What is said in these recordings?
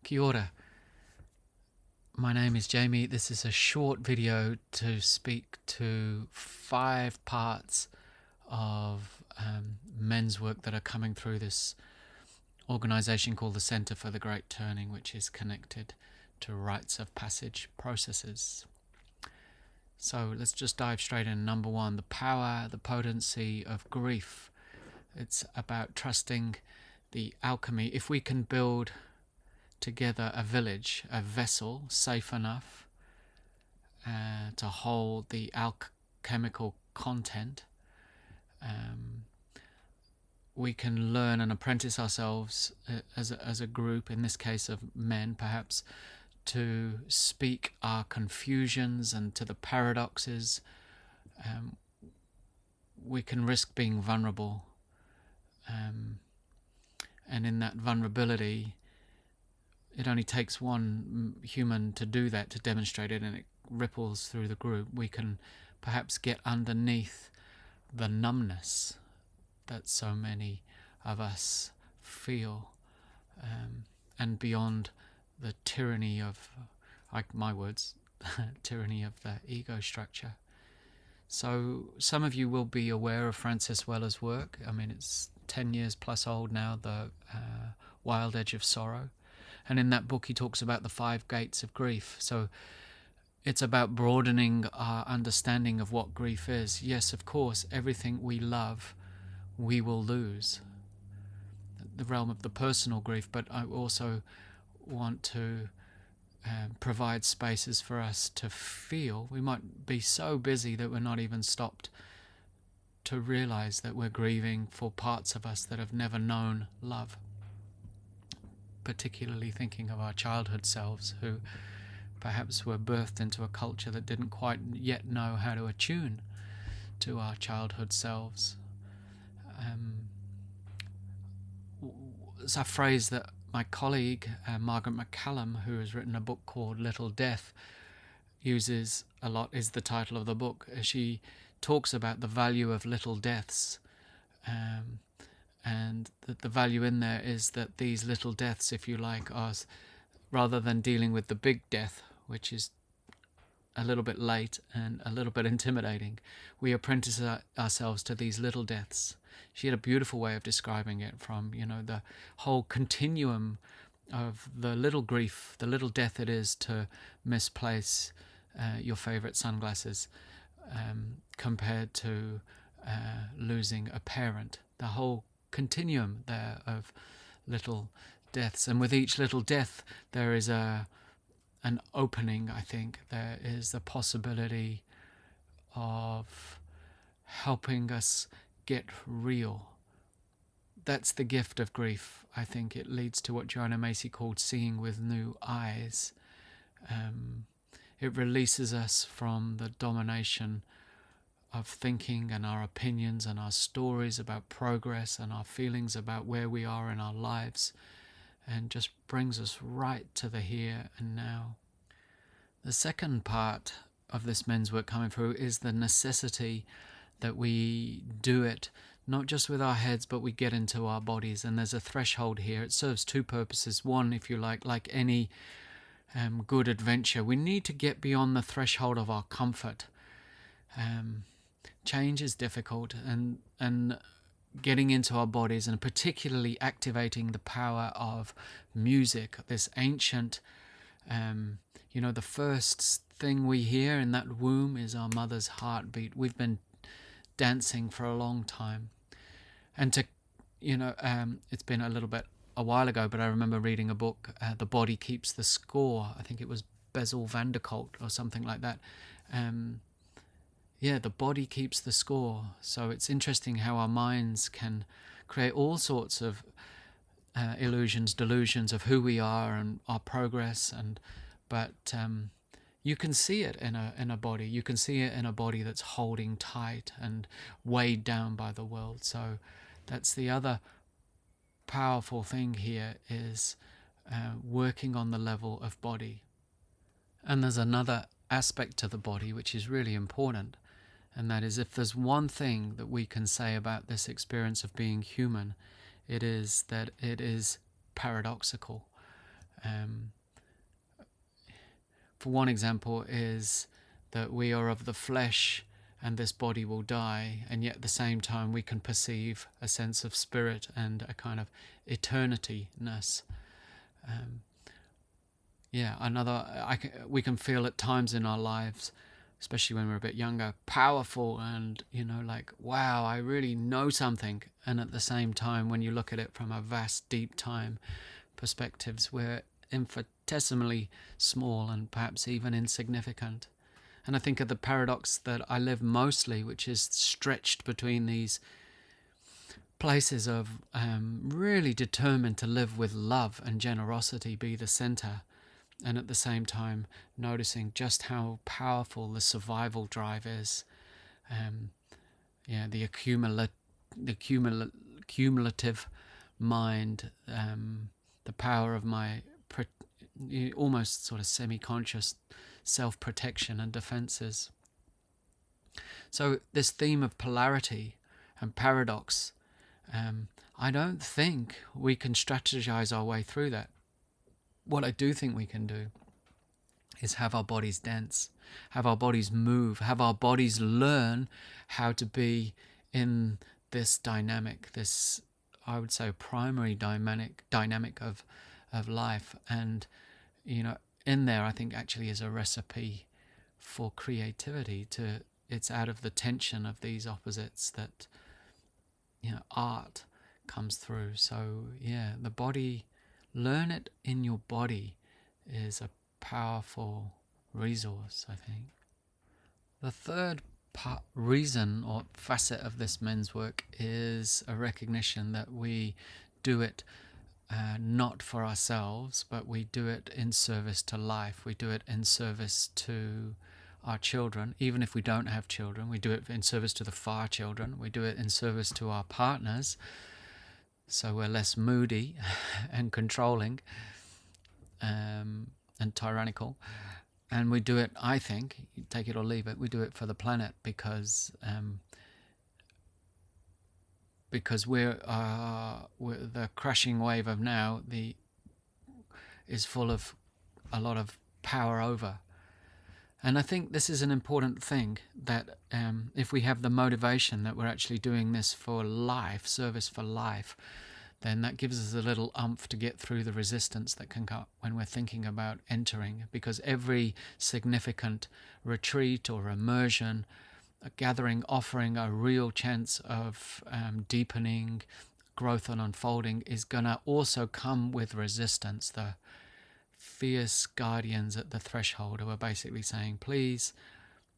Kia ora. My name is Jaime. This is a short video to speak to 5 parts of men's work that are coming through this organization called the Center for the Great Turning, which is connected to rites of passage processes. So let's just dive straight in. Number 1, the power, the potency of grief. It's about trusting the alchemy. If we can build together a village, a vessel safe enough to hold the alchemical content, we can learn and apprentice ourselves as a group, in this case of men perhaps, to speak our confusions and to the paradoxes. We can risk being vulnerable, and in that vulnerability it only takes one human to do that, to demonstrate it, and it ripples through the group. We can perhaps get underneath the numbness that so many of us feel, and beyond the tyranny of, like my words, tyranny of the ego structure. So some of you will be aware of Francis Weller's work. I mean, it's 10 years plus old now, the Wild Edge of Sorrow. And in that book he talks about the 5 gates of grief. So it's about broadening our understanding of what grief is. Yes, of course, everything we love we will lose. The realm of the personal grief, but I also want to provide spaces for us to feel. We might be so busy that we're not even stopped to realize that we're grieving for parts of us that have never known love. Particularly thinking of our childhood selves, who perhaps were birthed into a culture that didn't quite yet know how to attune to our childhood selves. It's a phrase that my colleague Margaret McCallum, who has written a book called Little Death, uses a lot, is the title of the book. She talks about the value of little deaths, and that the value in there is that these little deaths, if you like, are, rather than dealing with the big death, which is a little bit late and a little bit intimidating, we apprentice ourselves to these little deaths. She had a beautiful way of describing it, from, the whole continuum of the little grief, the little death it is to misplace your favorite sunglasses, compared to losing a parent. The whole continuum there of little deaths, and with each little death there is an opening. I think there is the possibility of helping us get real. That's the gift of grief. I think it leads to what Joanna Macy called seeing with new eyes. It releases us from the domination of thinking and our opinions and our stories about progress and our feelings about where we are in our lives, and just brings us right to the here and now. The second part of this men's work coming through is the necessity that we do it not just with our heads, but we get into our bodies. And there's a threshold here. It serves 2 purposes. One, if you like any good adventure, we need to get beyond the threshold of our comfort. Change is difficult, and getting into our bodies, and particularly activating the power of music, this ancient, the first thing we hear in that womb is our mother's heartbeat. We've been dancing for a long time, and it's been a while ago, but I remember reading a book, The Body Keeps the Score. I think it was Bessel van der Kolk or something like that. The body keeps the score. So it's interesting how our minds can create all sorts of illusions, delusions of who we are and our progress, but you can see it in a body. You can see it in a body that's holding tight and weighed down by the world. So that's the other powerful thing here, is working on the level of body. And there's another aspect to the body which is really important, and that is, if there's one thing that we can say about this experience of being human, it is that it is paradoxical. For one example is that we are of the flesh and this body will die, and yet at the same time we can perceive a sense of spirit and a kind of eternity-ness. We can feel at times in our lives, especially when we're a bit younger, powerful and, like, wow, I really know something. And at the same time, when you look at it from a vast, deep time perspectives, we're infinitesimally small and perhaps even insignificant. And I think of the paradox that I live mostly, which is stretched between these places of really determined to live with love and generosity be the center, and at the same time noticing just how powerful the survival drive is. The cumulative mind, the power of my almost sort of semi-conscious self-protection and defenses. So this theme of polarity and paradox, I don't think we can strategize our way through that. What I do think we can do is have our bodies dance, have our bodies move, have our bodies learn how to be in this dynamic, this, I would say, primary dynamic of life. And, in there, I think actually is a recipe for creativity. It's out of the tension of these opposites that, art comes through. So, the body, learn it in your body is a powerful resource, I think. The third reason or facet of this men's work is a recognition that we do it not for ourselves, but we do it in service to life. We do it in service to our children, even if we don't have children. We do it in service to the far children. We do it in service to our partners, so we're less moody and controlling and tyrannical. And we do it, I think, take it or leave it, we do it for the planet because we're the crashing wave of now is full of a lot of power over. And I think this is an important thing, that if we have the motivation that we're actually doing this for life, service for life, then that gives us a little oomph to get through the resistance that can come when we're thinking about entering. Because every significant retreat or immersion, a gathering offering a real chance of deepening, growth and unfolding, is going to also come with resistance. The fierce guardians at the threshold who are basically saying, please,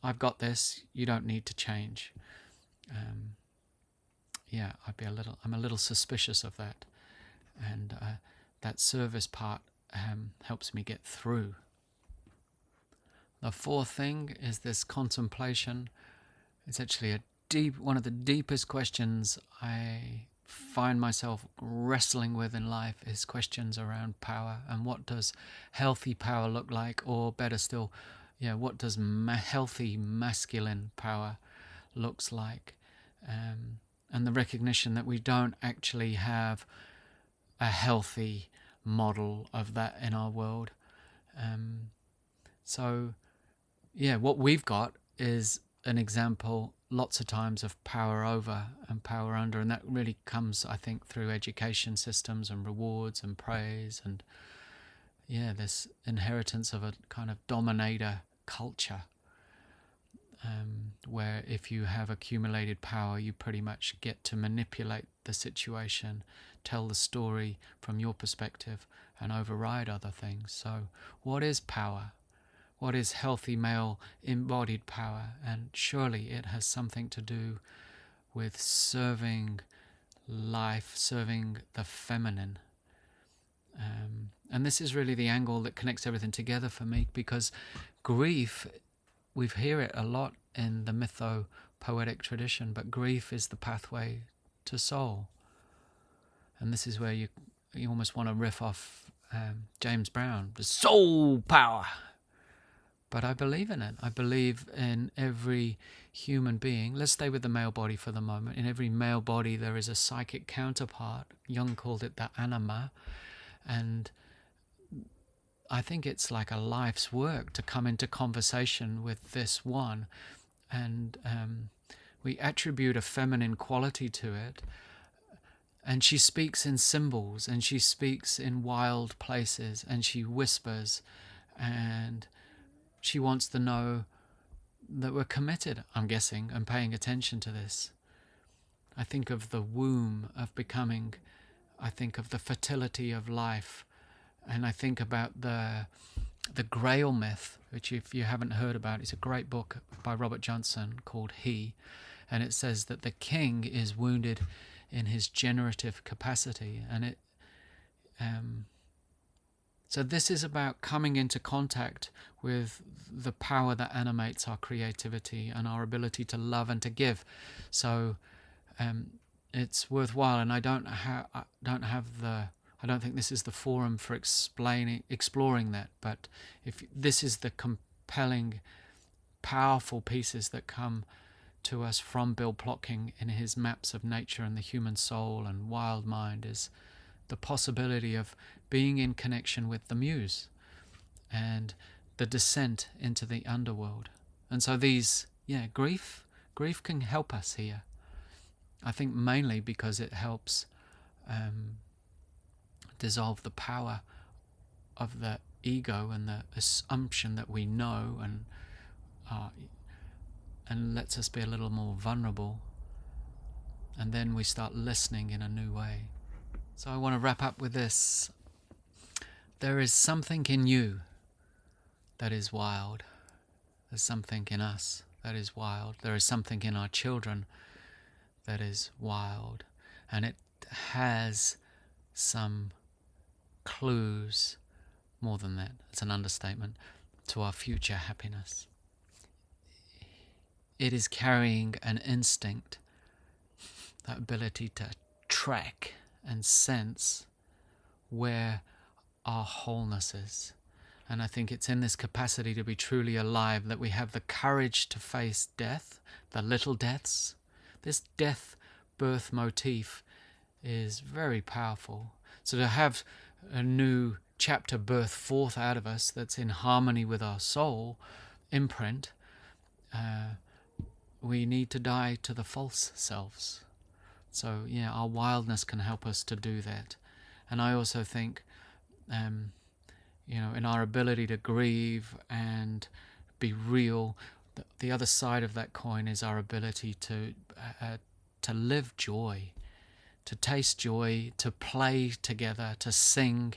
I've got this, you don't need to change. I'm a little suspicious of that. And that service part helps me get through. The fourth thing is this contemplation. It's actually one of the deepest questions I find myself wrestling with in life, is questions around power and what does healthy power look like, or better still, what does healthy masculine power looks like, and the recognition that we don't actually have a healthy model of that in our world. What we've got is an example lots of times of power over and power under, and that really comes, I think, through education systems and rewards and praise and this inheritance of a kind of dominator culture, where if you have accumulated power, you pretty much get to manipulate the situation, tell the story from your perspective and override other things. So what is power? What is healthy male embodied power? And surely it has something to do with serving life, serving the feminine. And this is really the angle that connects everything together for me, because grief, we hear it a lot in the mytho-poetic tradition, but grief is the pathway to soul. And this is where you almost want to riff off James Brown, the soul power. But I believe in it. I believe in every human being. Let's stay with the male body for the moment. In every male body there is a psychic counterpart. Jung called it the anima. And I think it's like a life's work to come into conversation with this one, and we attribute a feminine quality to it. And she speaks in symbols, and she speaks in wild places, and she whispers, and she wants to know that we're committed, I'm guessing, and paying attention to this. I think of the womb of becoming, I think of the fertility of life, and I think about the Grail myth, which if you haven't heard about, it's a great book by Robert Johnson called He, and it says that the king is wounded in his generative capacity, and it so this is about coming into contact with the power that animates our creativity and our ability to love and to give. So it's worthwhile, and I don't think this is the forum for exploring that. But if this is the compelling, powerful pieces that come to us from Bill Plotkin in his maps of nature and the human soul and wild mind, is the possibility of being in connection with the muse and the descent into the underworld. And so grief can help us here. I think mainly because it helps dissolve the power of the ego and the assumption that we know, and lets us be a little more vulnerable, and then we start listening in a new way. So I want to wrap up with this. There is something in you that is wild. There's something in us that is wild. There is something in our children that is wild, and it has some clues, more than that, it's an understatement, to our future happiness. It is carrying an instinct, that ability to track and sense where our wholeness is. And I think it's in this capacity to be truly alive that we have the courage to face death, the little deaths. This death birth motif is very powerful. So to have a new chapter birth forth out of us that's in harmony with our soul imprint, we need to die to the false selves. So our wildness can help us to do that. And I also think, in our ability to grieve and be real, the other side of that coin is our ability to live joy, to taste joy, to play together, to sing.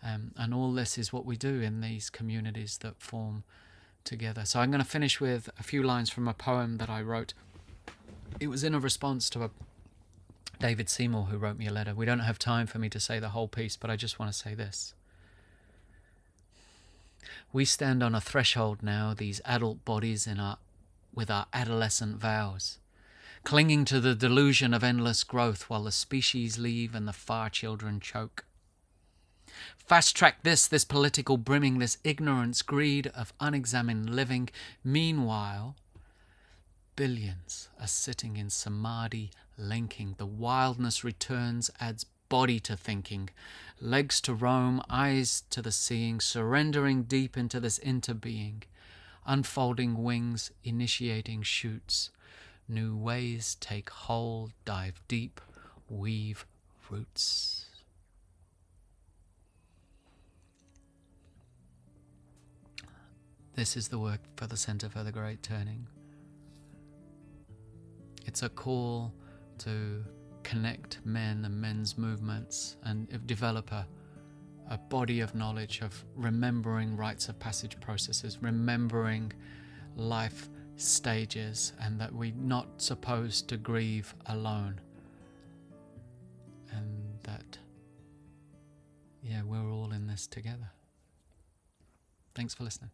And all this is what we do in these communities that form together. So I'm going to finish with a few lines from a poem that I wrote. It was in a response to David Seymour, who wrote me a letter. We don't have time for me to say the whole piece, but I just want to say this. We stand on a threshold now, these adult bodies with our adolescent vows, clinging to the delusion of endless growth while the species leave and the far children choke. Fast track this political brimming, this ignorance, greed of unexamined living. Meanwhile, billions are sitting in samadhi, linking. The wildness returns, adds body to thinking, legs to roam, eyes to the seeing, surrendering deep into this interbeing, unfolding wings, initiating shoots. New ways take hold, dive deep, weave roots. This is the work for the Center for the Great Turning. It's a call to connect men and men's movements and develop a body of knowledge of remembering rites of passage processes, remembering life stages, and that we're not supposed to grieve alone. And that, we're all in this together. Thanks for listening.